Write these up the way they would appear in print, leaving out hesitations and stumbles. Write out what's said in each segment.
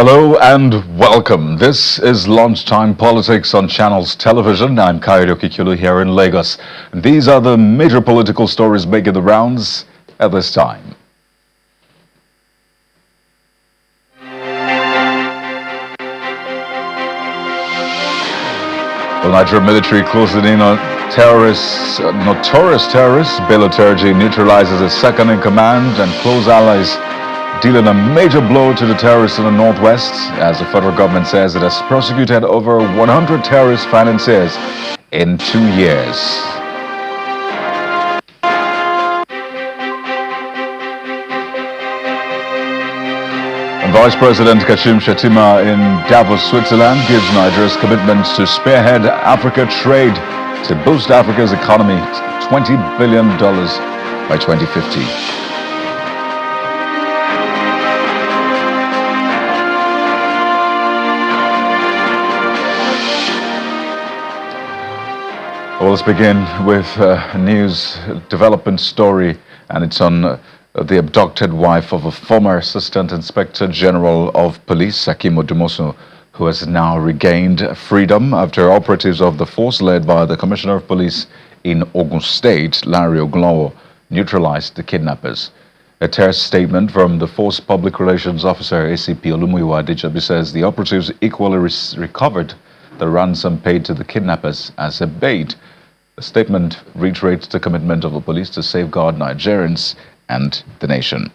Hello and welcome. This is Lunchtime Politics on Channels Television. I'm Kayode Okikulu here in Lagos. These are the major political stories making the rounds at this time. The Nigerian military closing in on notorious terrorist Bello Turji neutralizes his second-in-command and close allies, dealing a major blow to the terrorists in the northwest, as the federal government says it has prosecuted over 100 terrorist financiers in 2 years. And Vice President Kashim Shettima in Davos, Switzerland, gives Nigeria's commitment to spearhead Africa trade to boost Africa's economy to $20 billion by 2050. Well, let's begin with a news development story, and it's on the abducted wife of a former Assistant Inspector General of Police, Hakeem Odumosu, who has now regained freedom after operatives of the force led by the Commissioner of Police in Ogun State, Larry Ogunlowo, neutralized the kidnappers. A terse statement from the force public relations officer, ACP Olumuyiwa Adejobi, says the operatives equally recovered the ransom paid to the kidnappers as a bait. The statement reiterates the commitment of the police to safeguard Nigerians and the nation.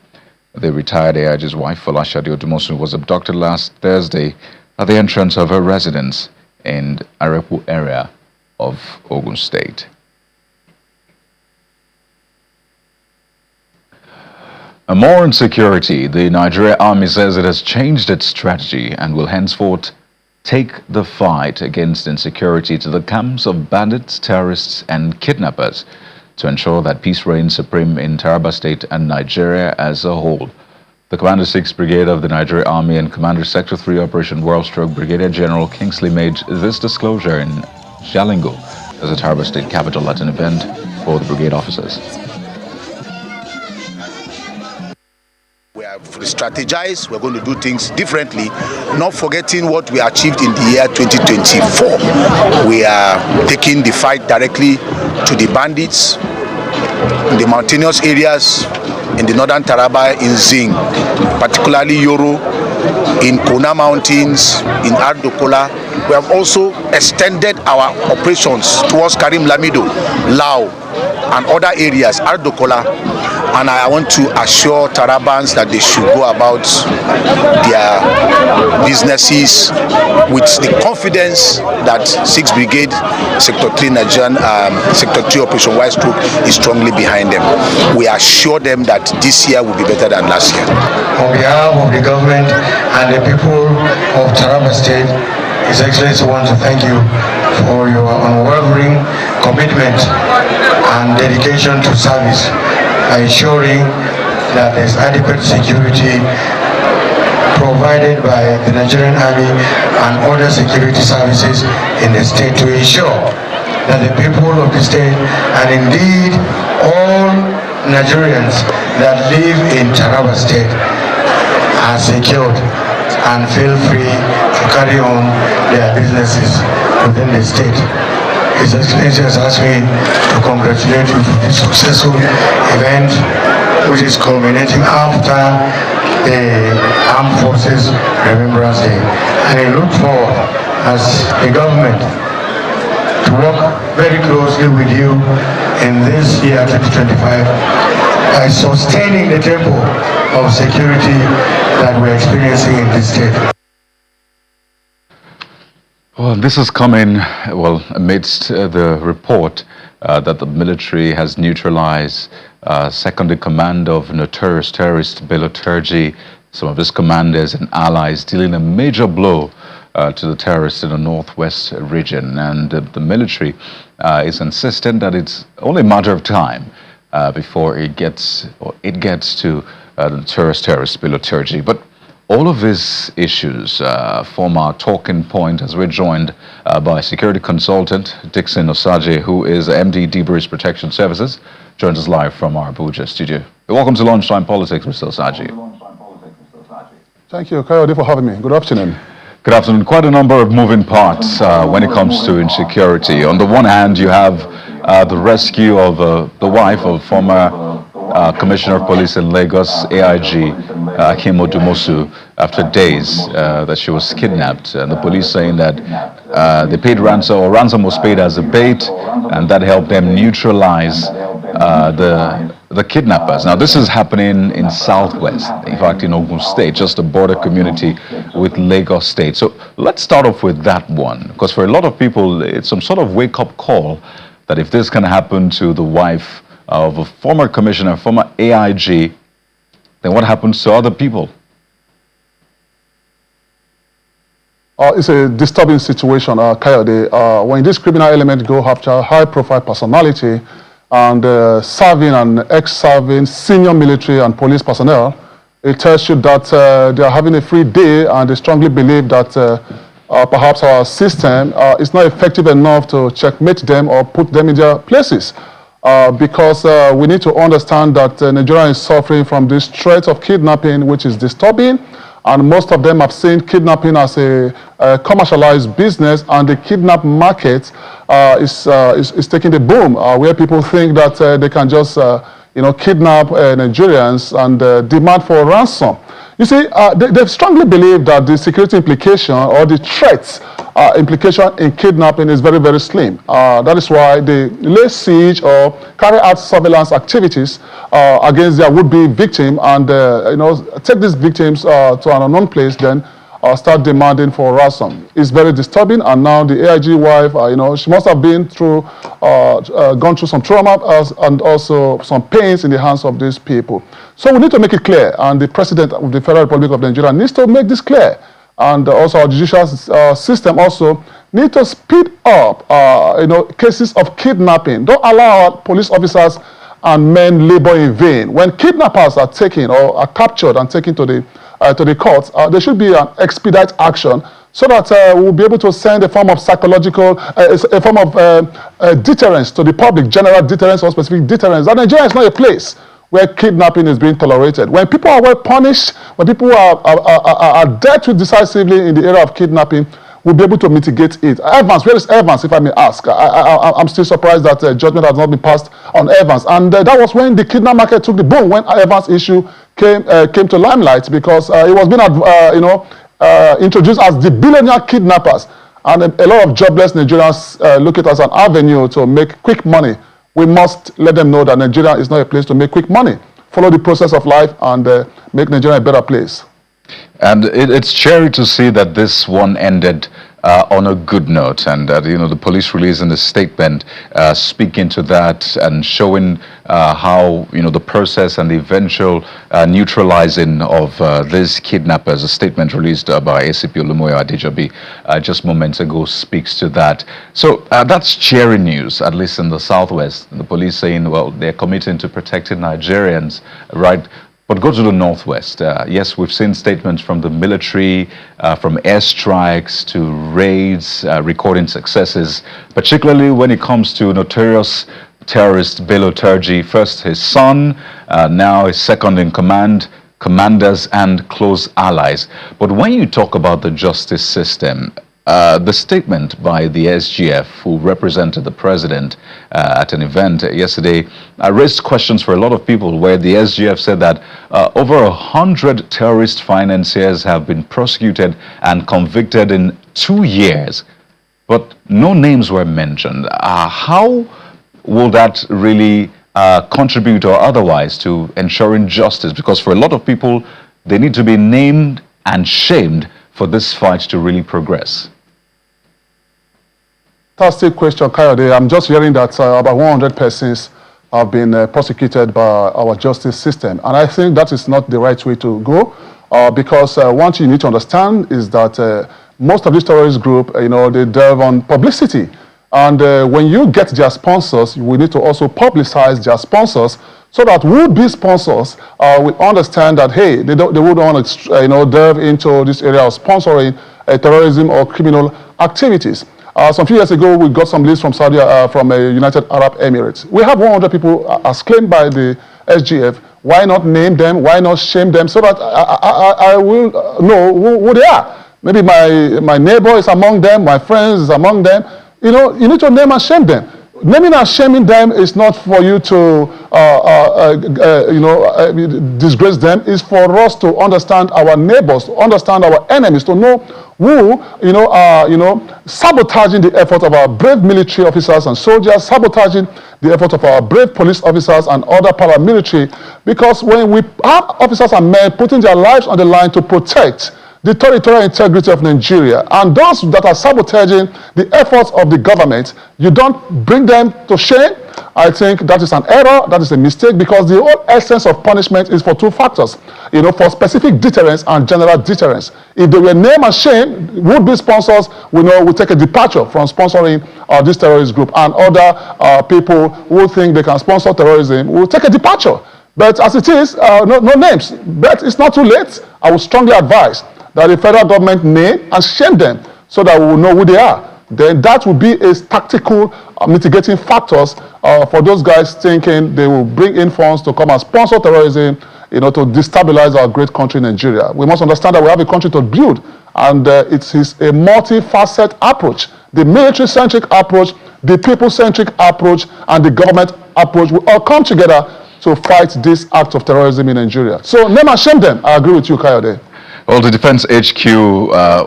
The retired AIG's wife, Folashade Odumosu, was abducted last Thursday at the entrance of her residence in Arepu area of Ogun State. And more on security, the Nigerian Army says it has changed its strategy and will henceforth take the fight against insecurity to the camps of bandits, terrorists, and kidnappers to ensure that peace reigns supreme in Taraba State and Nigeria as a whole. The Commander 6 Brigade of the Nigerian Army and Commander Sector 3 Operation World Stroke Brigadier General Kingsley made this disclosure in Jalingo, as the Taraba State capital, at an event for the brigade officers. We have strategized, we're going to do things differently, not forgetting what we achieved in the year 2024. We are taking the fight directly to the bandits in the mountainous areas in the northern Taraba, in Zing, particularly Yoro, in Kona Mountains, in Ardokola. We have also extended our operations towards Karim Lamido, Lao, and other areas, Ardokola. And I want to assure Tarabans that they should go about their businesses with the confidence that 6th Brigade, Sector 3 Nigerian, Sector 3 Operation Wide Stroke is strongly behind them. We assure them that this year will be better than last year. On behalf of the government and the people of Taraba State, His Excellency wants to thank you for your unwavering commitment and dedication to service, ensuring that there's adequate security provided by the Nigerian Army and other security services in the state to ensure that the people of the state, and indeed all Nigerians that live in Taraba State, are secured and feel free to carry on their businesses within the state. His Excellency has asked me to congratulate you for this successful event, which is culminating after the Armed Forces Remembrance Day. And I look forward, as the government, to work very closely with you in this year 2025 by sustaining the tempo of security that we're experiencing in this state. Well, this has come in, amidst the report that the military has neutralized second in command of notorious terrorist Bello Turji, some of his commanders and allies, dealing a major blow to the terrorists in the northwest region. And the military is insistent that it's only a matter of time before it gets to the terrorist Bello Turji. But all of these issues form our talking point as we're joined by security consultant Dixon Osaje, who is MD Breeze Protection Services, joins us live from our Abuja studio. Welcome to Lunchtime Politics, Mr. Osaje. Thank you, Kayode, for having me. Good afternoon. Good afternoon. Quite a number of moving parts when it comes to insecurity. On the one hand, you have the rescue of the wife of former Commissioner of Police in Lagos, AIG, Akim Odumosu, after days that she was kidnapped. And the police saying that they paid ransom, or ransom was paid as a bait, and that helped them neutralize the kidnappers. Now, this is happening in Southwest, in fact, in Ogun State, just a border community with Lagos State. So let's start off with that one, because for a lot of people, it's some sort of wake-up call that if this can happen to the wife of a former commissioner, former AIG, then what happens to other people? It's a disturbing situation, Kayode. When this criminal element go after high-profile personality and serving and ex-serving senior military and police personnel, it tells you that they are having a free day, and they strongly believe that perhaps our system is not effective enough to checkmate them or put them in their places. Because we need to understand that Nigeria is suffering from this threat of kidnapping, which is disturbing, and most of them have seen kidnapping as a commercialized business, and the kidnap market is taking the boom, where people think that they can just kidnap Nigerians and demand for ransom. You see, they strongly believe that the security implication or the threats implication in kidnapping is very, very slim. That is why they lay siege or carry out surveillance activities against their would-be victim, and take these victims to an unknown place, then start demanding for ransom. It's very disturbing, and now the AIG wife, she must have been through, gone through some trauma and also some pains in the hands of these people. So we need to make it clear, and the President of the Federal Republic of Nigeria needs to make this clear. And also our judicial system also need to speed up, cases of kidnapping. Don't allow police officers and men labor in vain. When kidnappers are taken or are captured and taken to the courts, there should be an expedite action, so that we'll be able to send a form of psychological, a form of deterrence to the public, general deterrence or specific deterrence. That Nigeria is not a place where kidnapping is being tolerated. When people are well punished, when people are dealt with decisively in the area of kidnapping, we'll be able to mitigate it. Evans, where is Evans, if I may ask? I'm still surprised that judgment has not been passed on Evans. And that was when the kidnap market took the boom, when Evans issue came to limelight, because it was being introduced as the billionaire kidnappers. And a lot of jobless Nigerians look at it as an avenue to make quick money. We must let them know that Nigeria is not a place to make quick money. Follow the process of life and make Nigeria a better place. And it's cheery to see that this one ended on a good note, and the police releasing a statement speaking to that and showing how the process and the eventual neutralizing of these kidnappers. A statement released by ACP Olumoyo Adejobi just moments ago speaks to that. So that's cheery news, at least in the Southwest. The police saying, well, they're committing to protecting Nigerians, right? But go to the Northwest. Yes, we've seen statements from the military, from airstrikes to raids, recording successes, particularly when it comes to notorious terrorist Bello Turji, first his son, now his second in command, commanders and close allies. But when you talk about the justice system, the statement by the SGF, who represented the president at an event yesterday, raised questions for a lot of people, where the SGF said that over 100 terrorist financiers have been prosecuted and convicted in 2 years, but no names were mentioned. How will that really contribute or otherwise to ensuring justice? Because for a lot of people, they need to be named and shamed for this fight to really progress. Fantastic question, Kayode. I'm just hearing that about 100 persons have been prosecuted by our justice system. And I think that is not the right way to go, because one thing you need to understand is that most of these terrorist groups, they delve on publicity. And when you get their sponsors, we need to also publicize their sponsors, so that would-be sponsors will understand that, hey, they would want to delve into this area of sponsoring terrorism or criminal activities. Some few years ago, we got some lists from Saudi, from United Arab Emirates. We have 100 people, as claimed by the SGF, Why not name them? Why not shame them so that I will know who they are? Maybe my neighbor is among them, my friends is among them. You know, you need to name and shame them. Naming and shaming them is not for you to, disgrace them. It's for us to understand our neighbors, to understand our enemies, to know who, sabotaging the effort of our brave military officers and soldiers, sabotaging the effort of our brave police officers and other paramilitary. Because when we have officers and men putting their lives on the line to protect the territorial integrity of Nigeria, and those that are sabotaging the efforts of the government, you don't bring them to shame. I think that is an error, that is a mistake, because the whole essence of punishment is for two factors, for specific deterrence and general deterrence. If they were name and shame, would-be sponsors, will take a departure from sponsoring this terrorist group, and other people who think they can sponsor terrorism will take a departure. But as it is, no names. But it's not too late. I would strongly advise that the federal government name and shame them so that we will know who they are. Then that will be a tactical mitigating factors for those guys thinking they will bring in funds to come and sponsor terrorism, to destabilize our great country, Nigeria. We must understand that we have a country to build, and it is a multifaceted approach. The military-centric approach, the people-centric approach, and the government approach will all come together to fight this act of terrorism in Nigeria. So name and shame them. I agree with you, Kayode. Well, the Defense HQ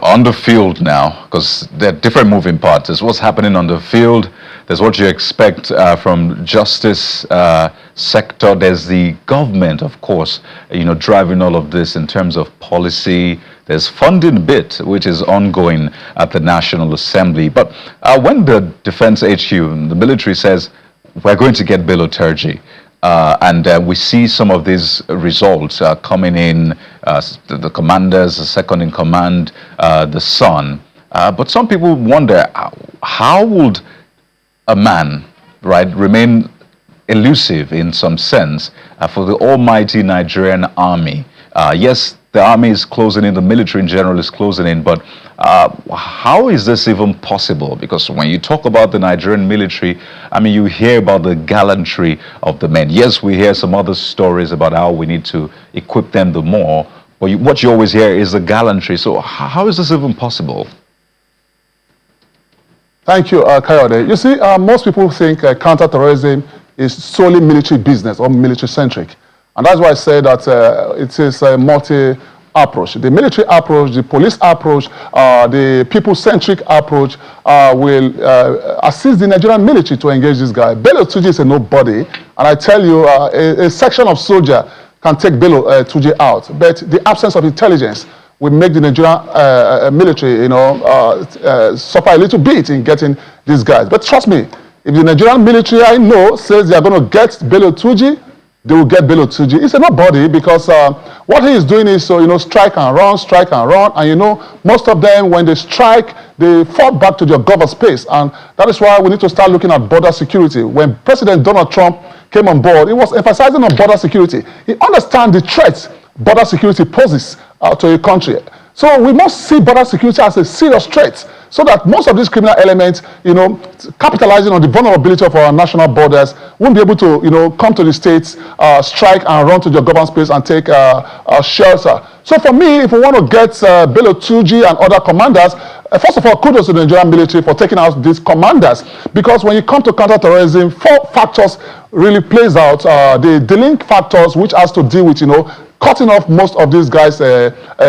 on the field now, because there are different moving parts. There's what's happening on the field. There's what you expect from justice sector. There's the government, of course, driving all of this in terms of policy. There's funding bit, which is ongoing at the National Assembly. But when the Defense HQ, the military says, we're going to get Bello Turji, and we see some of these results coming in, the commanders, the second in command, the son. But some people wonder, how would a man, remain elusive in some sense for the almighty Nigerian army? Yes, the army is closing in, the military in general is closing in, but how is this even possible? Because when you talk about the Nigerian military, you hear about the gallantry of the men. Yes, we hear some other stories about how we need to equip them the more, but what you always hear is the gallantry. So how is this even possible? Thank you, Kayode. You see, most people think counterterrorism is solely military business or military-centric. And that's why I say that it is a multi-approach. The military approach, the police approach, the people-centric approach will assist the Nigerian military to engage this guy. Bello Turji is a nobody, and I tell you, a section of soldier can take Bello Turji out. But the absence of intelligence will make the Nigerian military, suffer a little bit in getting these guys. But trust me, if the Nigerian military, I know, says they are going to get Bello Turji, they will get Bello Turji. It's a nobody, because what he is doing is, strike and run, and most of them, when they strike, they fall back to their cover space, and that is why we need to start looking at border security. When President Donald Trump came on board, he was emphasizing on border security. He understands the threats border security poses to a country. So we must see border security as a serious threat, so that most of these criminal elements, capitalizing on the vulnerability of our national borders, won't be able to, come to the states, strike and run to the government space and take shelter. So for me, if we want to get Bello Turji and other commanders, first of all, kudos to the Nigerian military for taking out these commanders, because when you come to counterterrorism, 4 factors really plays out. The link factors, which has to deal with, cutting off most of these guys'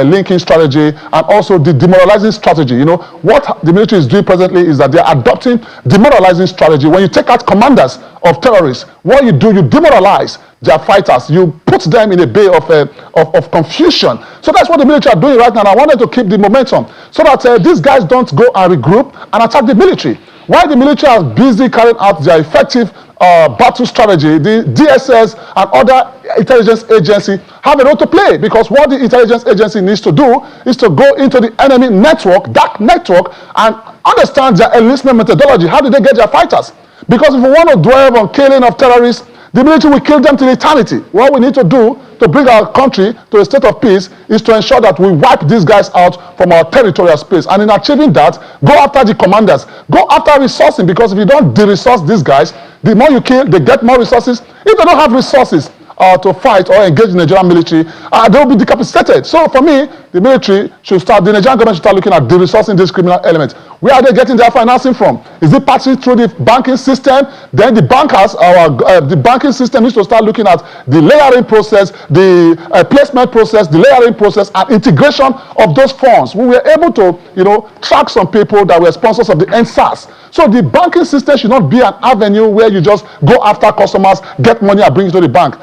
linking strategy, and also the demoralizing strategy. What the military is doing presently is that they are adopting demoralizing strategy. When you take out commanders of terrorists, what you do, you demoralize their fighters. You put them in a bay of confusion. So that's what the military are doing right now. And I wanted to keep the momentum so that these guys don't go and regroup and attack the military. While the military are busy carrying out their effective battle strategy, the DSS and other intelligence agency have a role to play, because what the intelligence agency needs to do is to go into the enemy network, dark network, and understand their enlistment methodology. How do they get their fighters? Because if we want to dwell on killing of terrorists, the military will kill them till eternity. What we need to do to bring our country to a state of peace is to ensure that we wipe these guys out from our territorial space. And in achieving that, go after the commanders. Go after resourcing, because if you don't de-resource these guys, the more you kill, they get more resources. If they don't have resources, to fight or engage the Nigerian military, they will be decapitated. So for me, the military should start, the Nigerian government should start looking at the resourcing these criminal elements. Where are they getting their financing from? Is it passing through the banking system? Then the bankers, the banking system needs to start looking at the layering process, the placement process, the layering process, and integration of those funds. We were able to, track some people that were sponsors of the NSAS. So the banking system should not be an avenue where you just go after customers, get money, and bring it to the bank.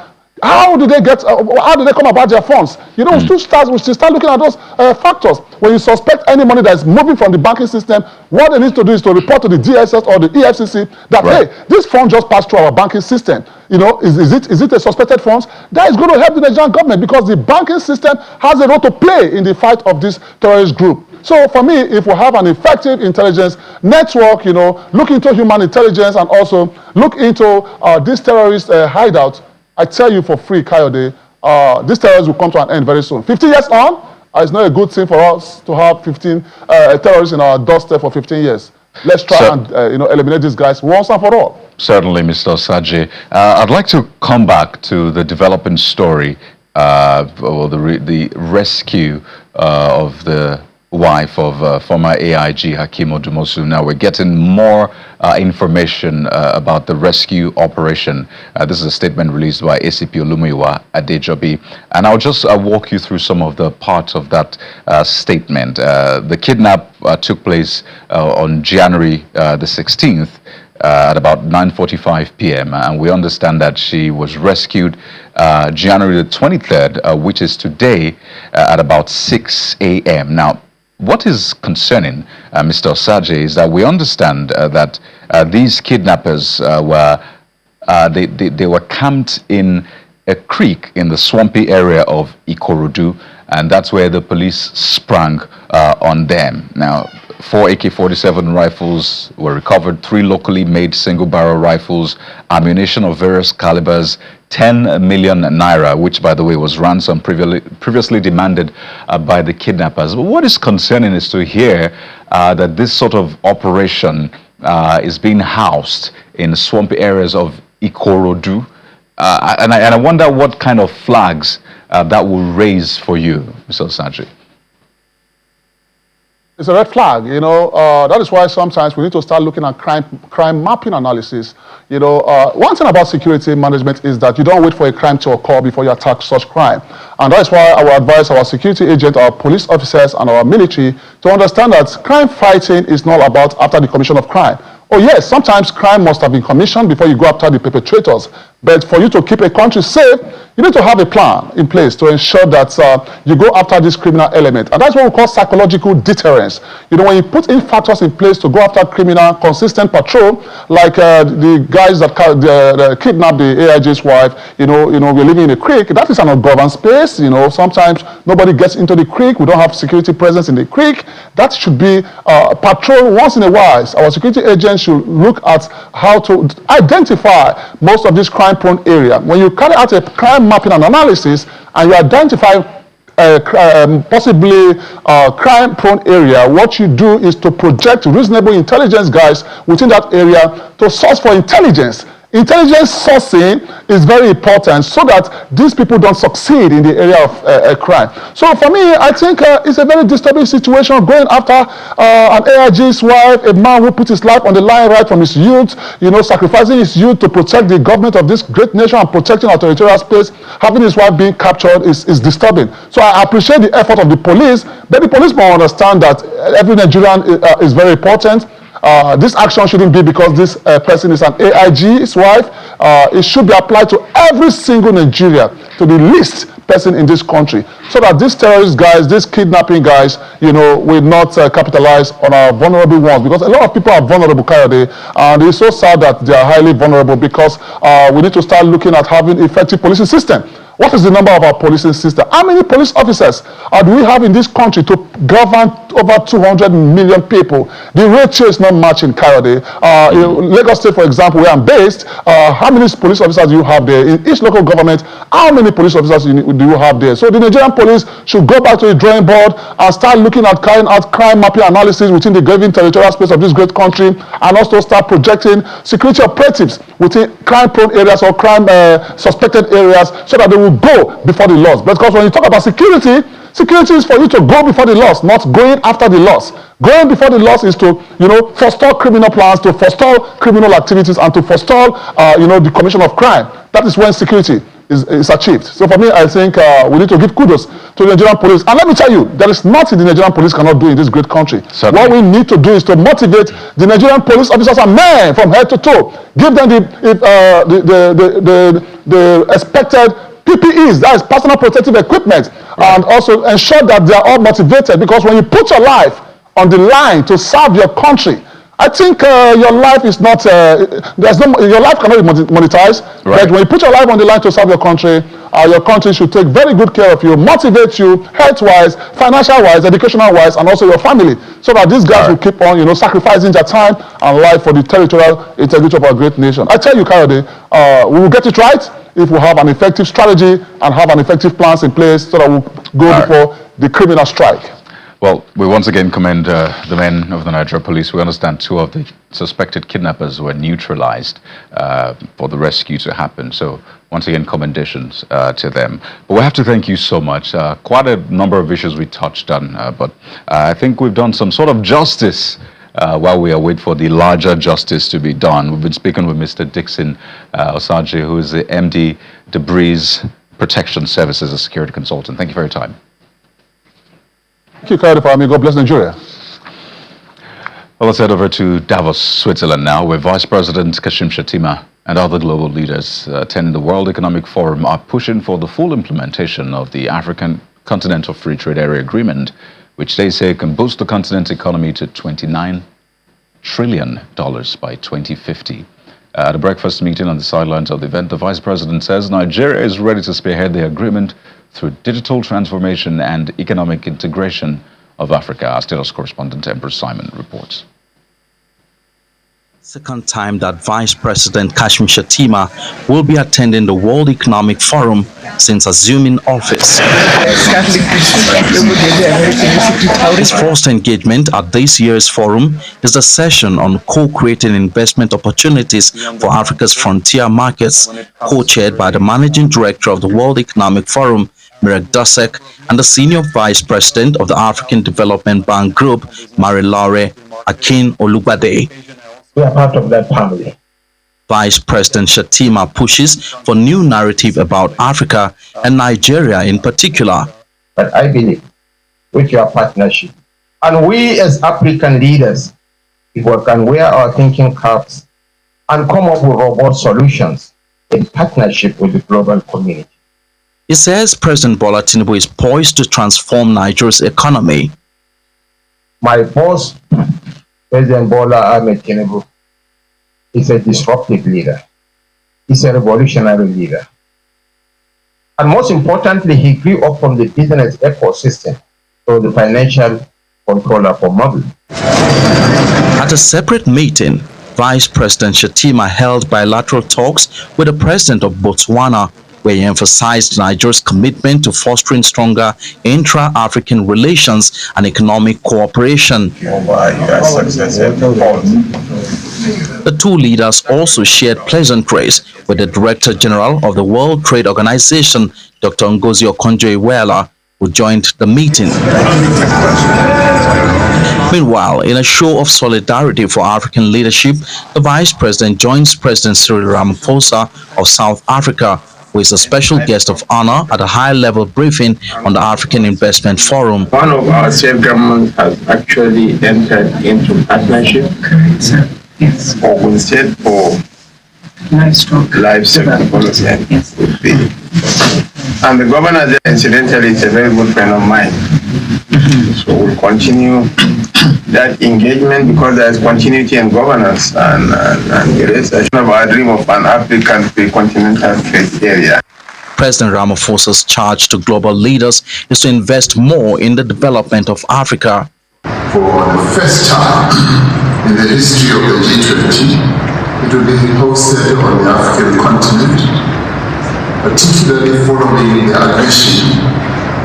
How do they come about their funds? We should start looking at those factors. When you suspect any money that is moving from the banking system, what they need to do is to report to the DSS or the EFCC that, hey, this fund just passed through our banking system. Is it a suspected funds? That is going to help the Nigerian government, because the banking system has a role to play in the fight of this terrorist group. So for me, if we have an effective intelligence network, look into human intelligence and also look into this terrorist hideout, I tell you for free, Kayode, this terrorists will come to an end very soon. 50 years on, it's not a good thing for us to have 15 terrorists in our doorstep for 15 years. Let's try and eliminate these guys once and for all. Certainly, Mr. Osaje. I'd like to come back to the developing story, or the rescue of the wife of former AIG Hakeem Odumosu. Now we're getting more information about the rescue operation. This is a statement released by ACP Olumuyiwa Adejobi, and I'll just walk you through some of the parts of that statement. The kidnap took place on January the 16th at about 9:45 p.m. and we understand that she was rescued January the 23rd, which is today, at about 6 a.m. Now, what is concerning, Mr. Osaje, is that we understand that these kidnappers were camped in a creek in the swampy area of Ikorodu, and that's where the police sprang on them. Now, 4 AK-47 rifles were recovered, 3 locally made single-barrel rifles, ammunition of various calibers, 10 million naira, which, by the way, was ransom previously demanded by the kidnappers. But what is concerning is to hear that this sort of operation is being housed in swampy areas of Ikorodu. And I wonder what kind of flags that will raise for you, Mr. Osaje. It's a red flag, that is why sometimes we need to start looking at crime mapping analysis. One thing about security management is that you don't wait for a crime to occur before you attack such crime. And that is why I will advise our security agents, our police officers, and our military to understand that crime fighting is not about after the commission of crime. Oh yes, sometimes crime must have been commissioned before you go after the perpetrators. But for you to keep a country safe, you need to have a plan in place to ensure that you go after this criminal element. And that's what we call psychological deterrence. When you put in factors in place to go after criminal, consistent patrol, like the guys that kidnapped the AIG's wife, we're living in a creek, that is an ungoverned space. Sometimes nobody gets into the creek. We don't have security presence in the creek. That should be patrol once in a while. Our security agents should look at how to identify most of this crime-prone area. When you carry out a crime mapping and analysis and you identify possibly crime-prone area, what you do is to project reasonable intelligence guys within that area to source for intelligence. Intelligence sourcing is very important so that these people don't succeed in the area of crime. So for me, I think it's a very disturbing situation going after an AIG's wife, a man who put his life on the line right from his youth, sacrificing his youth to protect the government of this great nation and protecting our territorial space. Having his wife being captured is disturbing. So I appreciate the effort of the police, but the police must understand that every Nigerian is very important. This action shouldn't be because this person is an AIG's wife. It should be applied to every single Nigerian, to the least person in this country, so that these terrorist guys, these kidnapping guys, will not capitalize on our vulnerable ones. Because a lot of people are vulnerable, Kayode, and it's so sad that they are highly vulnerable, because we need to start looking at having effective policing system. What is the number of our policing system? How many police officers do we have in this country to govern over 200 million people? The ratio is not matching, Kayode. In Lagos State, for example, where I'm based, how many police officers do you have there? In each local government, how many police officers do you have there? So the Nigerian police should go back to the drawing board and start looking at carrying out crime mapping analysis within the given territorial space of this great country, and also start projecting security operatives within crime-prone areas or crime-suspected areas, so that they will go before the laws. Because when you talk about security, security is for you to go before the laws, not going after the laws. Going before the laws is to, forestall criminal plans, to forestall criminal activities, and to forestall, the commission of crime. That is when security is achieved. So for me, I think we need to give kudos to the Nigerian police. And let me tell you, there is nothing the Nigerian police cannot do in this great country. Certainly. What we need to do is to motivate the Nigerian police officers and men from head to toe. Give them the expected PPEs, that is personal protective equipment, and also ensure that they are all motivated, because when you put your life on the line to serve your country, I think your life is not, your life cannot be monetized, right. But when you put your life on the line to serve your country should take very good care of you, motivate you, health-wise, financial-wise, educational-wise, and also your family, so that these guys will keep on, sacrificing their time and life for the territorial integrity of our great nation. I tell you, Kayode, we will get it right if we have an effective strategy and have an effective plans in place, so that we'll go before the criminal strike. Well, we once again commend the men of the Nigeria police. We understand 2 of the suspected kidnappers were neutralized for the rescue to happen. So once again, commendations to them. But we have to thank you so much. Quite a number of issues we touched on, but I think we've done some sort of justice while we await for the larger justice to be done. We've been speaking with Mr. Dixon Osagie, who is the MD, Debris Protection Services, a security consultant. Thank you for your time. Thank you, Kayode, for having me. God bless Nigeria. Well, let's head over to Davos, Switzerland now, where Vice President Kashim Shettima and other global leaders attending the World Economic Forum are pushing for the full implementation of the African Continental Free Trade Area Agreement, which they say can boost the continent's economy to $29 trillion by 2050. At a breakfast meeting on the sidelines of the event, the Vice President says Nigeria is ready to spearhead the agreement through digital transformation and economic integration of Africa. Our Status correspondent Empress Simon reports. Second time that Vice President Kashim Shettima will be attending the World Economic Forum since assuming office. His first engagement at this year's forum is the session on co-creating investment opportunities for Africa's frontier markets, co-chaired by the Managing Director of the World Economic Forum, Mirek Dosek, and the Senior Vice President of the African Development Bank Group, Marie-Laure Akin Olugbade. We are part of that family. Vice President Shettima pushes for new narrative about Africa and Nigeria in particular. But I believe with your partnership, and we as African leaders, if we can wear our thinking caps and come up with robust solutions in partnership with the global community. He says President Bola Tinubu is poised to transform Nigeria's economy. My boss, President Bola Ahmed Tinubu, is a disruptive leader. He's a revolutionary leader. And most importantly, he grew up from the business ecosystem to the financial controller for model. At a separate meeting, Vice President Shettima held bilateral talks with the President of Botswana, where he emphasized Nigeria's commitment to fostering stronger intra-African relations and economic cooperation. The two leaders also shared pleasantries with the Director General of the World Trade Organization, Dr. Ngozi Okonjo-Iweala, who joined the meeting. Meanwhile, in a show of solidarity for African leadership, the Vice President joins President Cyril Ramaphosa of South Africa, who is a special guest of honor at a high-level briefing on the African Investment Forum. One of our state governments has actually entered into partnership or we said for livestock policy. And the governor there, incidentally, is a very good friend of mine. So we'll continue that engagement because there's continuity in governance and the rest of our dream of an African free continental trade area. President Ramaphosa's charge to global leaders is to invest more in the development of Africa. For the first time in the history of the G20, it will be hosted on the African continent, particularly following the admission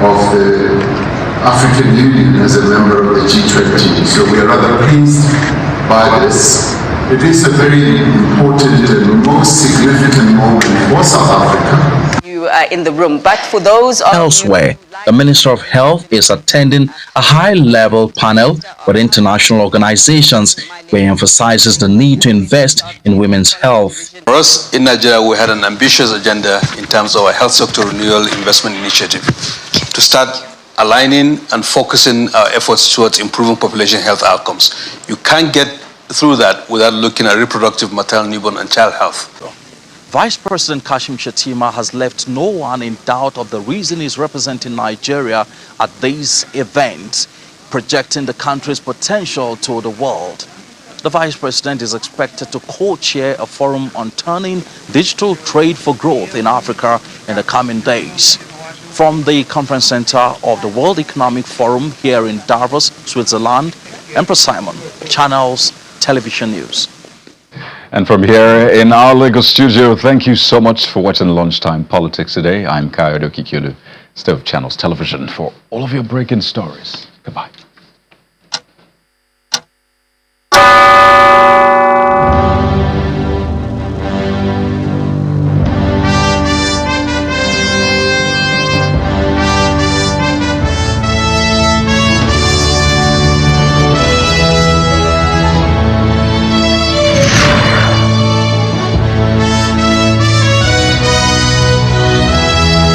of the African Union as a member of the G20. So we are rather pleased by this. It is a very important and most significant moment for South Africa. You are in the room, but for those of Elsewhere, the Minister of Health is attending a high-level panel with international organizations where he emphasizes the need to invest in women's health. For us in Nigeria, we had an ambitious agenda in terms of our health sector renewal investment initiative to start aligning and focusing our efforts towards improving population health outcomes. You can't get through that without looking at reproductive, maternal, newborn, and child health. Vice President Kashim Shettima has left no one in doubt of the reason he's representing Nigeria at these events, projecting the country's potential to the world. The Vice President is expected to co-chair a forum on turning digital trade for growth in Africa in the coming days. From the conference center of the World Economic Forum here in Davos, Switzerland, Emperor Simon, Channels Television News. And from here in our Lagos studio, thank you so much for watching Lunchtime Politics Today. I'm Kayode Kikiolu, Stay with Channels Television for all of your breaking stories. Goodbye.